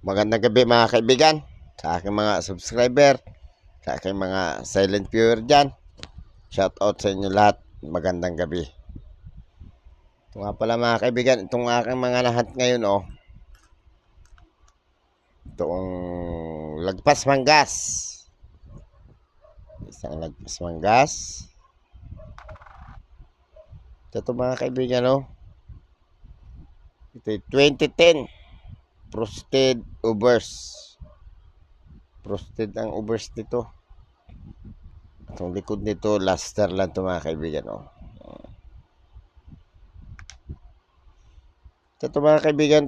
Magandang gabi mga kaibigan, sa aking mga subscriber, sa aking mga silent viewer dyan. Shout out sa inyo lahat, magandang gabi. Ito nga pala mga kaibigan, itong aking mga lahat ngayon itong lagpas manggas. Isang lagpas manggas. Ito mga kaibigan ito 2010 Frosted Ubers. Frosted ang Ubers dito. Itong likod nito, luster lang ito mga kaibigan Ito mga kaibigan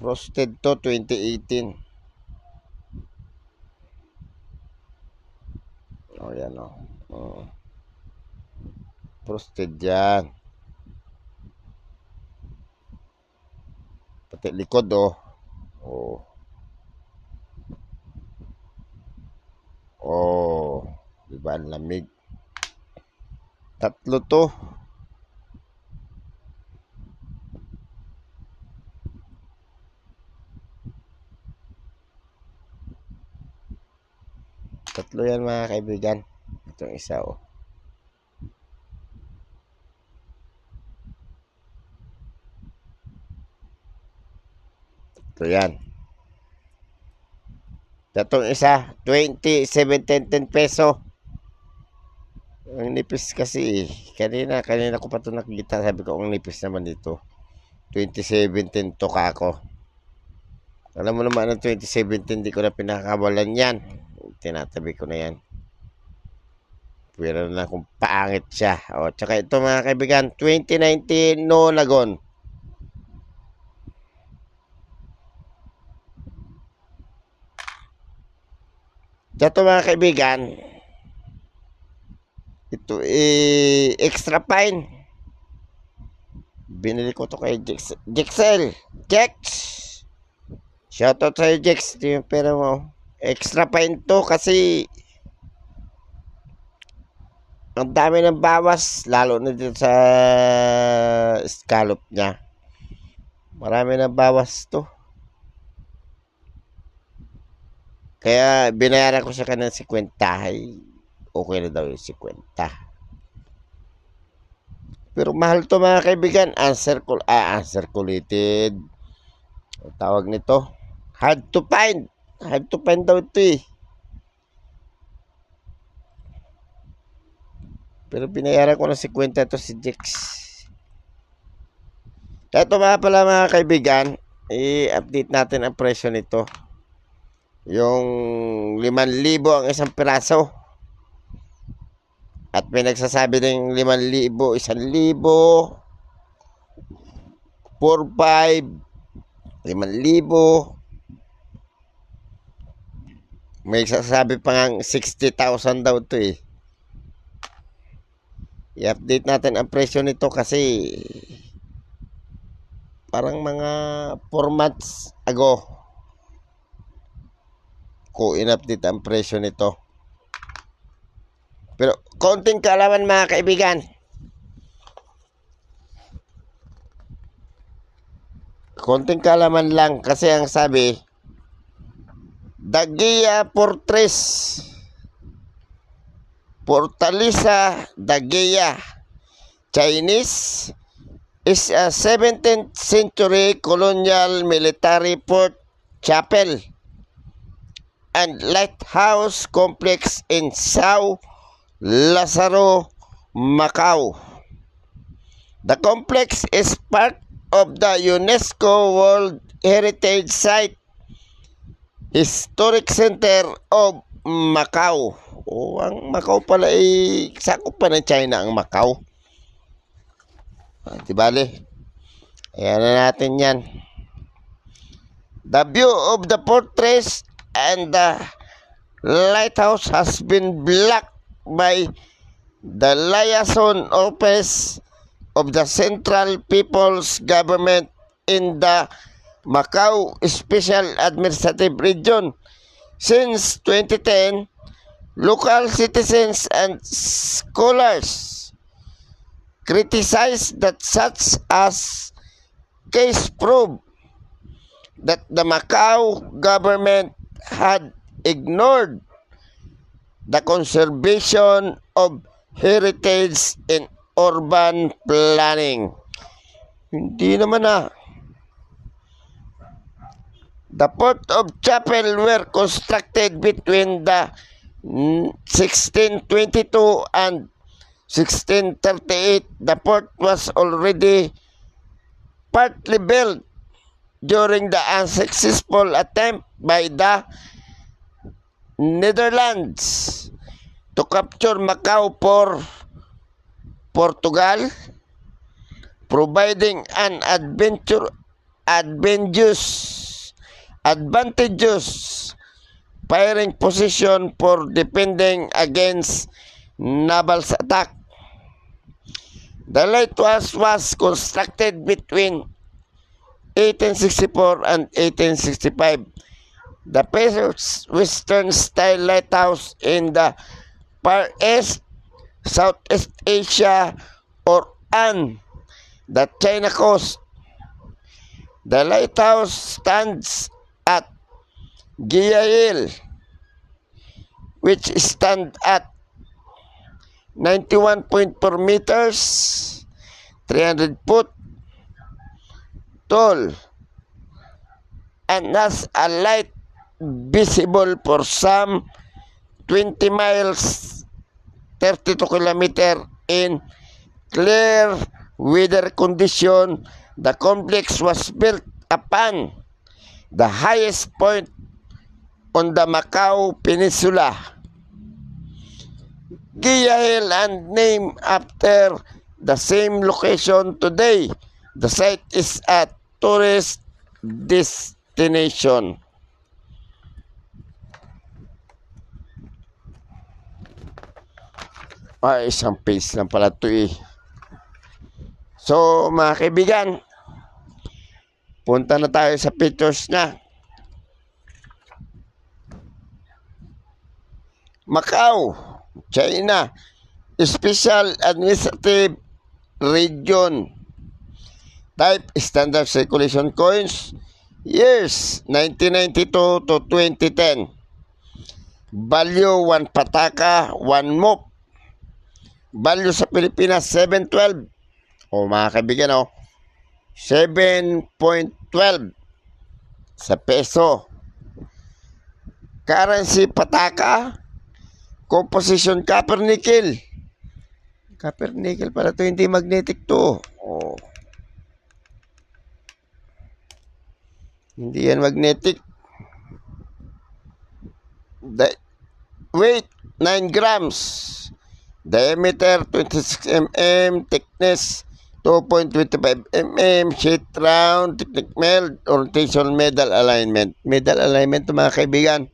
Frosted to 2018. Yan Frosted yan. Pati likod diba ang lamig. Tatlo to. Tatlo yan mga kaibigan. Itong isa Tatlo yan. Itong isa 20, 17, 10 peso. Ang nipis kasi kanina ko pa ito nakikita. Sabi ko ang nipis naman dito 2017 to kako. Alam mo naman ng 2017 di ko na pinakakawalan yan. Tinatabi ko na yan. Pero na kung paangit siya. Tsaka ito mga kaibigan 2019 no lagon. Ito mga kaibigan, ito extra fine. Binili ko to kay Jexel. Jex, shoutout sa'yo Jex. Ito yung pera mo. Extra fine to kasi ang dami ng bawas, lalo na dito sa scallop niya. Marami ng bawas to. Kaya binayaran ko sa kanila 50. Okay na daw yung 50. Pero mahal to mga kaibigan. Uncirculated. Ang tawag nito. Hard to find. Hard to find daw ito Pero binayaran ko ng 50 to si Jex. Ito pala mga kaibigan. I-update natin ang presyo nito. Yung 5,000 ang isang piraso. At may nagsasabi ng 5,000, 1,000, 4,500, 5,000. May nagsasabi pa ng 60,000 daw ito I-update natin ang presyo nito kasi parang mga 4 months ago ko in-update ang presyo nito. Pero konting kaalaman mga kaibigan. Konting kaalaman lang kasi ang sabi Daguia Fortress Fortaleza Daguia Chinese is a 17th century colonial military fort, chapel and lighthouse complex in Sao Lazaro, Macau. The complex is part of the UNESCO World Heritage Site Historic Center of Macau. Ang Macau pala sakop pa ng China ang Macau. Bale. Ayan na natin yan. The view of the fortress and the lighthouse has been blocked by the liaison office of the Central People's Government in the Macau Special Administrative Region. Since 2010, local citizens and scholars criticized that such as case proved that the Macau government had ignored the conservation of heritage in urban planning. Hindi naman ah. The port of Chapel were constructed between the 1622 and 1638. The port was already partly built during the unsuccessful attempt by the Netherlands to capture Macau for Portugal, providing an advantageous firing position for defending against naval attack. The lighthouse was constructed between 1864 and 1865. The first Western-style lighthouse in the Far East, Southeast Asia, or on the China coast. The lighthouse stands at Giail, which stands at 91.4 meters, 300 foot tall, and has a light visible for some 20 miles, 32 kilometers in clear weather condition. The complex was built upon the highest point on the Macau Peninsula, Giail, and named after the same location today. The site is a tourist destination. Ay, isang page lang pala ito eh. So, mga kaibigan, punta na tayo sa pictures na. Macau, China, Special Administrative Region. Type, Standard Circulation Coins. Years, 1992 to 2010. Value, 1 pataka, 1 mop. Value sa Pilipinas, 712. O mga kaibigan, 7.12 sa peso. Currency, pataka. Composition, copper nickel. Copper nickel pala ito, hindi magnetic to. O. Hindi yan magnetic. Weight, 9 grams. Diameter, 26 mm. Thickness, 2.25 mm. Sheet round. Technique meld. Orientation, medal alignment. Medal alignment ito mga kaibigan.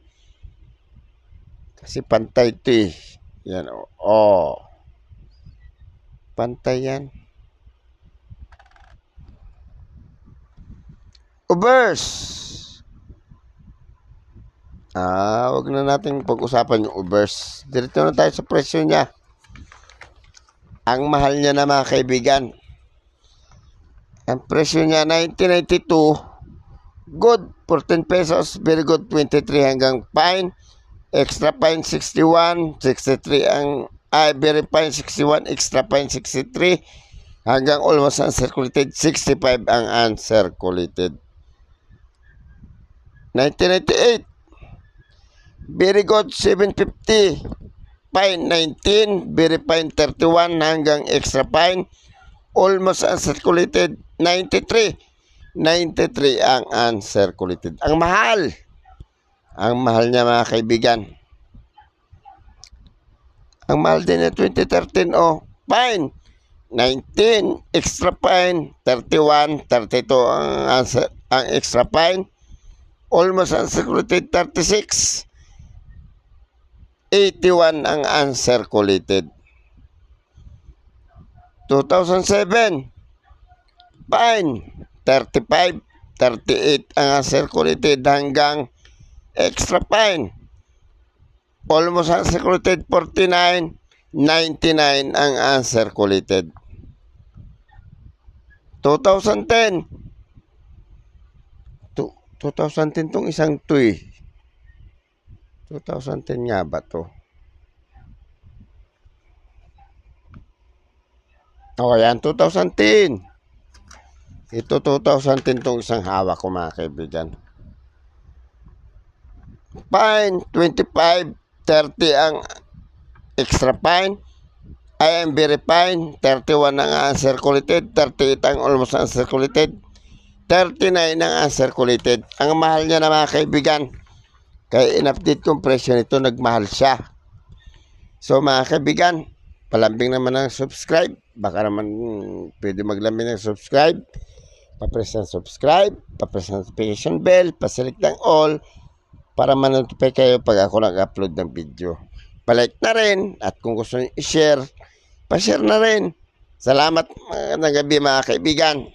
Kasi pantay ito eh. Yan o. Oh. Pantay yan. Ubers. Wag na natin pag-usapan yung Ubers. Dirito na tayo sa presyo niya. Ang mahal niya na mga kaibigan. Ang presyo niya 1992. Good 14 pesos. Very good 23 hanggang fine. Extra fine 61. 63 ang very fine 61. Extra fine 63. Hanggang almost uncirculated 65 ang uncirculated. 1998. Very good 750. Fine 19, very fine 31 hanggang extra fine. Almost uncirculated 93. 93 ang uncirculated. Ang mahal. Ang mahal niya mga kaibigan. Ang mahal din na 2013 fine 19, extra fine 31, 32 ang extra fine. Almost uncirculated 36. 81 ang uncirculated. 2007 fine 35, 38 ang uncirculated hanggang extra fine. Almost uncirculated 49, 99 ang uncirculated. 2010. 2010 tong isang to eh. 2010 nga ba to? O yan, 2010. Ito 2010 tong isang hawak ko mga kaibigan. Fine, 25, 30 ang extra fine. I am very fine. 31 ang uncirculated. 38 ang almost uncirculated. 39 ang uncirculated. Ang mahal niya na mga kaibigan. Kaya in-update kong presyo nito, nagmahal siya. So mga kaibigan, palambing naman ng subscribe. Baka naman pwede maglambing ng subscribe. Pa-press ng subscribe. Pa-press ng notification bell. Pa-select ng all. Para ma-notify kayo pag ako nag-upload ng video. Pa-like na rin. At kung gusto nyo i-share, pa-share na rin. Salamat ng gabi mga kaibigan.